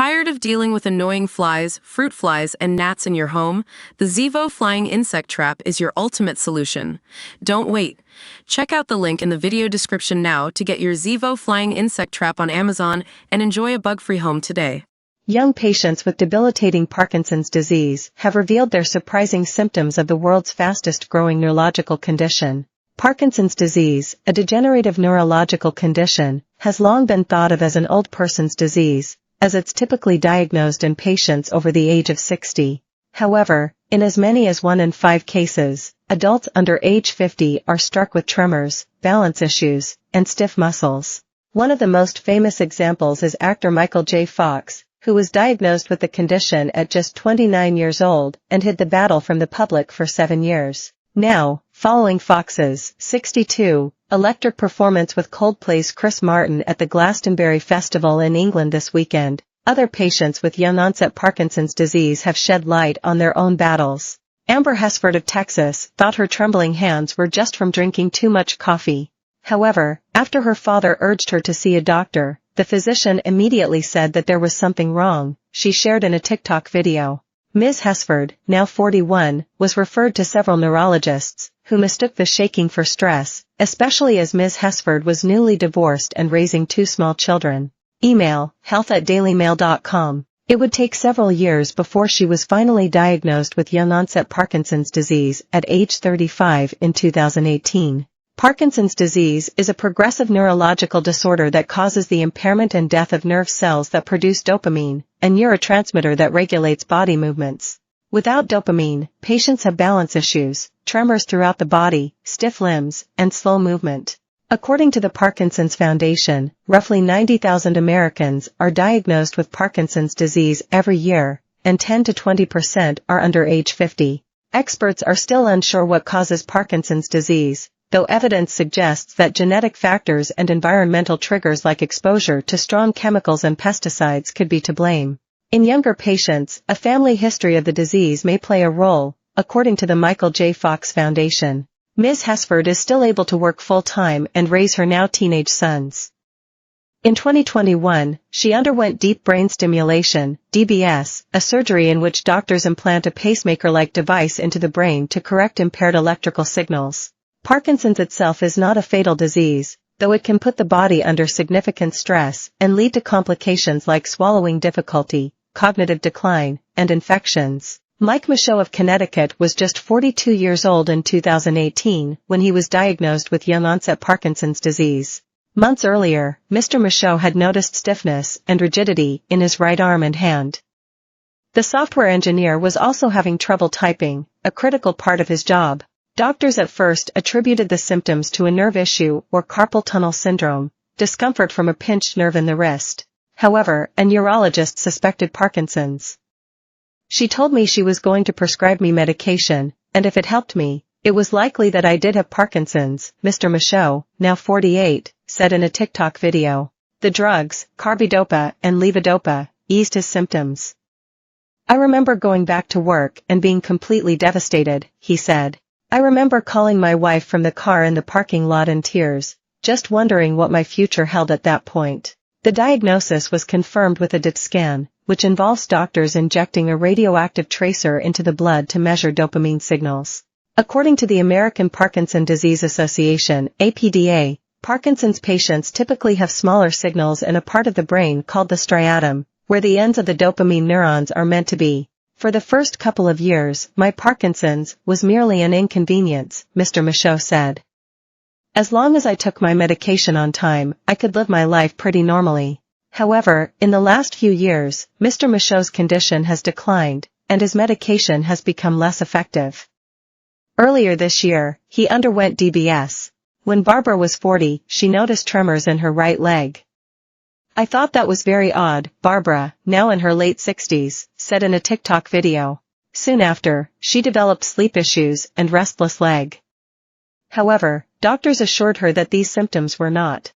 Tired of dealing with annoying flies, fruit flies, and gnats in your home? The Zevo Flying Insect Trap is your ultimate solution. Don't wait. Check out the link in the video description now to get your Zevo Flying Insect Trap on Amazon and enjoy a bug-free home today. Young patients with debilitating Parkinson's disease have revealed their surprising symptoms of the world's fastest-growing neurological condition. Parkinson's disease, a degenerative neurological condition, has long been thought of as an old person's disease, as it's typically diagnosed in patients over the age of 60. However, in as many as 1 in 5 cases, adults under age 50 are struck with tremors, balance issues, and stiff muscles. One of the most famous examples is actor Michael J. Fox, who was diagnosed with the condition at just 29 years old and hid the battle from the public for 7 years. Now, following Fox's 62 electric performance with Coldplay's Chris Martin at the Glastonbury Festival in England this weekend, other patients with young-onset Parkinson's disease have shed light on their own battles. Amber Hesford of Texas thought her trembling hands were just from drinking too much coffee. However, after her father urged her to see a doctor, the physician immediately said that there was something wrong, she shared in a TikTok video. Ms. Hesford, now 41, was referred to several neurologists, who mistook the shaking for stress, especially as Ms. Hesford was newly divorced and raising 2 small children. Email, health@dailymail.com. It would take several years before she was finally diagnosed with young-onset Parkinson's disease at age 35 in 2018. Parkinson's disease is a progressive neurological disorder that causes the impairment and death of nerve cells that produce dopamine, a neurotransmitter that regulates body movements. Without dopamine, patients have balance issues, tremors throughout the body, stiff limbs, and slow movement. According to the Parkinson's Foundation, roughly 90,000 Americans are diagnosed with Parkinson's disease every year, and 10 to 20% are under age 50. Experts are still unsure what causes Parkinson's disease, though evidence suggests that genetic factors and environmental triggers like exposure to strong chemicals and pesticides could be to blame. In younger patients, a family history of the disease may play a role, according to the Michael J. Fox Foundation. Ms. Hesford is still able to work full-time and raise her now teenage sons. In 2021, she underwent deep brain stimulation, DBS, a surgery in which doctors implant a pacemaker-like device into the brain to correct impaired electrical signals. Parkinson's itself is not a fatal disease, though it can put the body under significant stress and lead to complications like swallowing difficulty, cognitive decline, and infections. Mike Michaud of Connecticut was just 42 years old in 2018 when he was diagnosed with young-onset Parkinson's disease. Months earlier, Mr. Michaud had noticed stiffness and rigidity in his right arm and hand. The software engineer was also having trouble typing, a critical part of his job. Doctors at first attributed the symptoms to a nerve issue or carpal tunnel syndrome, discomfort from a pinched nerve in the wrist. However, a neurologist suspected Parkinson's. She told me she was going to prescribe me medication, and if it helped me, it was likely that I did have Parkinson's, Mr. Michaud, now 48, said in a TikTok video. The drugs, carbidopa and levodopa, eased his symptoms. I remember going back to work and being completely devastated, he said. I remember calling my wife from the car in the parking lot in tears, just wondering what my future held at that point. The diagnosis was confirmed with a DIT scan, which involves doctors injecting a radioactive tracer into the blood to measure dopamine signals. According to the American Parkinson Disease Association, APDA, Parkinson's patients typically have smaller signals in a part of the brain called the striatum, where the ends of the dopamine neurons are meant to be. For the first couple of years, my Parkinson's was merely an inconvenience, Mr. Michaud said. As long as I took my medication on time, I could live my life pretty normally. However, in the last few years, Mr. Michaud's condition has declined, and his medication has become less effective. Earlier this year, he underwent DBS. When Barbara was 40, she noticed tremors in her right leg. I thought that was very odd, Barbara, now in her late 60s, said in a TikTok video. Soon after, she developed sleep issues and restless leg. However, doctors assured her that these symptoms were not